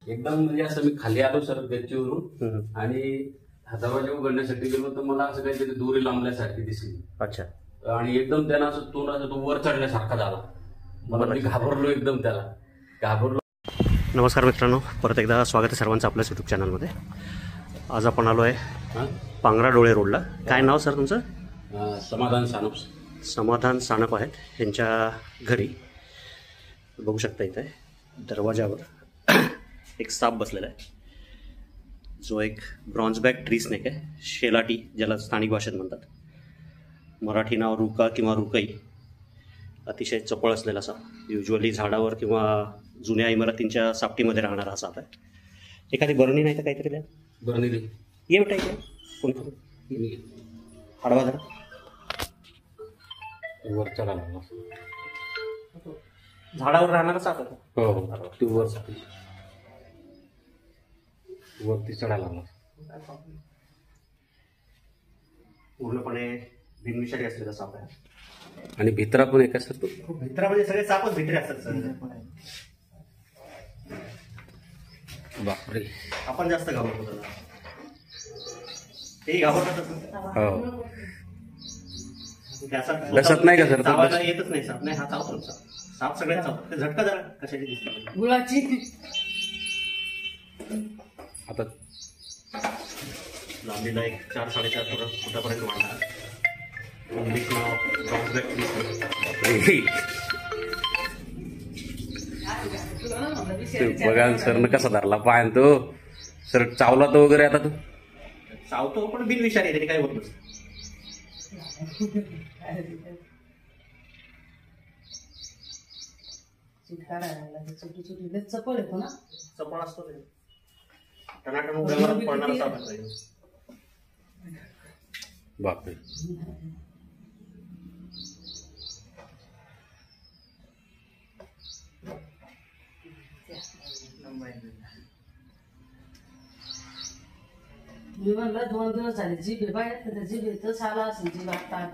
एकदम म्हणजे असं मी खाली आलो सर गच्चीवरून आणि दरवाजा उघडण्यासाठी गेलो तर मला असं काहीतरी दोरी लांबल्यासारखी दिसली. अच्छा. आणि एकदम त्यांना असं तोंड असं तो वर चढल्यासारखा झाला. मला मी घाबरलो, एकदम त्याला घाबरलो. नमस्कार मित्रांनो, परत एकदा स्वागत आहे सर्वांचं आपल्या यूट्यूब चॅनलमध्ये. आज आपण आलो आहे पांगरा डोळे रोडला. काय नाव सर तुमचं? समाधान सानप. समाधान सानप आहेत. त्यांच्या घरी बघू शकता इथे दरवाजावर एक साप बसलेला आहे, जो एक ब्रॉन्झबॅक ट्री स्नेक आहे, शेलाटी ज्याला स्थानिक भाषेत म्हणतात. मराठी नाव रुका किंवा रुकई. अतिशय चपळ असलेला साप, युजली झाडावर किंवा जुन्या इमारतींच्या सापटीमध्ये राहणारा हा साप आहे. एखादी बरणी नाही तर काहीतरी द्या. बरणी दे. ये बेटा इकडे. कोणी हाडवा जरा वर चढायला. झाडावर राहणारा साप आहे. हो हो, तू वरती चढायला लागला. पूर्णपणे बिनविषारी असलेला साप आहे. आणि भित्रा पण एक असतात. भित्रामध्ये सगळे सापच भित्रे असतात सर. बापरे, आपण जास्त घाबरतो त्याला. तेही घाबरतात. हो. लसत नाही का सर? चावायला येतच नाही साप. नाही, हा चावतो साप. साप सगळ्यात चावतो. ते झटका जरा कशाची दिसते गुळाची. आता लांबीला एक 4-4.5 फुटापर्यंत वाढणार. बघा सर कसा धरला पाय तो. सर चावला तो वगैरे. आता तो चावतो पण बिनविषारी आहे, त्याने काय होत नसतं. चपळ येतो ना, चपळ असतो ते. टनाटन उड्यावर पडणारा साप आहे. बापरे. मी म्हणलं 2 दिवस झाले जीभ बाहेर, तर जीभ येतच आला असेल. जीभ आता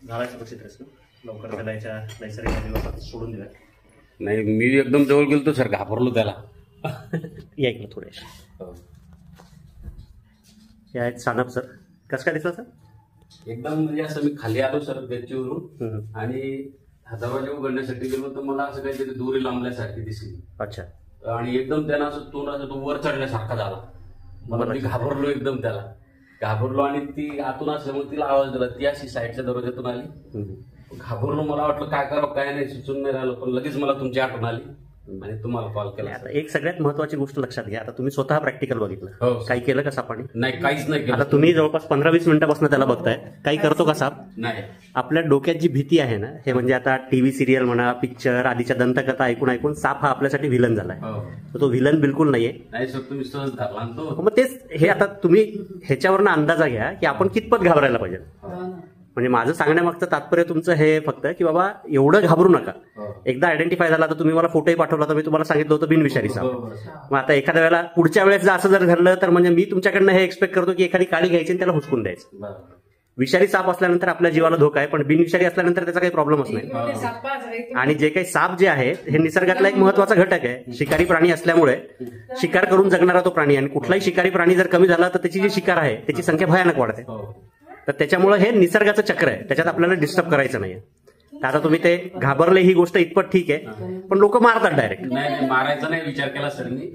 घालायचं सुरक्षित असतं. लवकर त्याला याच्या नैसर्गिक दिवसात सोडून दिला. नाही, मी एकदम जवळ गेलो सर, घाबरलो त्याला. या इकडे थोडेसे. हे आहेत सानप सर. कसं काय दिसलं सर? एकदम म्हणजे असं मी खाली आलो सर गच्चीवरून आणि दरवाजा उघडण्यासाठी गेलो तर मला असं काहीतरी दोरी लांबल्यासारखी दिसली. अच्छा. आणि एकदम त्यांना असं तोंड असं तो वर चढल्यासारखा झाला. मला मी घाबरलो, एकदम त्याला घाबरलो. आणि ती आतून असल्यामुळे तिला आवाज दिला. ती अशी साईडच्या दरवाजातून आली. घाबरलो. मला वाटलं काय करावं काय नाही, सुचून नाही राहिलं. पण लगेच मला तुमची आठवण आली आणि तुम्हाला कॉल केला. आता एक सगळ्यात महत्वाची गोष्ट लक्षात घ्या. आता तुम्ही स्वतः प्रॅक्टिकल बघितलं. हो. काही केलं का सापाने? नाही, काहीच नाही केलं. आता तुम्ही जवळपास 15-20 मिनिटापासून त्याला बघताय. काही करतो का साप? नाही. आपल्या डोक्यात जी भीती आहे ना, हे म्हणजे आता टीव्ही सिरियल म्हणा, पिक्चर आधीच्या दंतकथा ऐकून ऐकून साप हा आपल्यासाठी व्हिलन झालाय. तो व्हिलन बिलकुल नाहीये. नाही सर, तुम्ही सहज धरला तो. मग तेच हे आता तुम्ही ह्याच्यावरनं अंदाजा घ्या की आपण कितपत घाबरायला पाहिजे. म्हणजे माझं सांगण्यामागचं तात्पर्य तुमचं हे फक्त की बाबा एवढं घाबरू नका. एकदा आयडेंटिफाय झाला तर तुम्ही मला फोटोही पाठवला तर मी तुम्हाला सांगितलं होतं बिनविषारी साप. मग आता एखाद्या वेळेला पुढच्या वेळेस असं जर घडलं तर म्हणजे मी तुमच्याकडनं हे एक्सपेक्ट करतो की एखादी काळी घ्यायची आणि त्याला हुसकून द्यायचं. विषारी साप असल्यानंतर आपल्या जीवाला धोका आहे, पण बिनविषारी असल्यानंतर त्याचा काही प्रॉब्लेमच नाही. आणि जे काही साप जे आहेत हे निसर्गातला एक महत्वाचा घटक आहे. शिकारी प्राणी असल्यामुळे शिकार करून जगणारा तो प्राणी, आणि कुठलाही शिकारी प्राणी जर कमी झाला तर त्याची जी शिकार आहे त्याची संख्या भयानक वाढते. तर त्याच्यामुळे हे निसर्गाचं चक्र आहे, त्याच्यात आपल्याला डिस्टर्ब करायचं नाही. आता तुम्ही ते घाबरले ही गोष्ट इतपत ठीक आहे, पण लोक मारतात डायरेक्ट. नाही, मारायचा नाही विचार केला सर मी.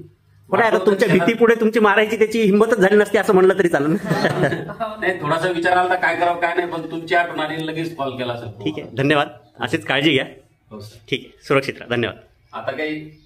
पण आता तुमच्या भीतीपुढे तुमची मारायची त्याची हिंमतच झाली नसती असं म्हणलं तरी चालेल. नाही, थोडासा विचार आला काय करावं काय नाही, पण तुमची आठवण आली लगेच कॉल केला सर. ठीक आहे, धन्यवाद. अशीच काळजी घ्या. हो सर. ठीक आहे, सुरक्षित राहा. धन्यवाद. आता काही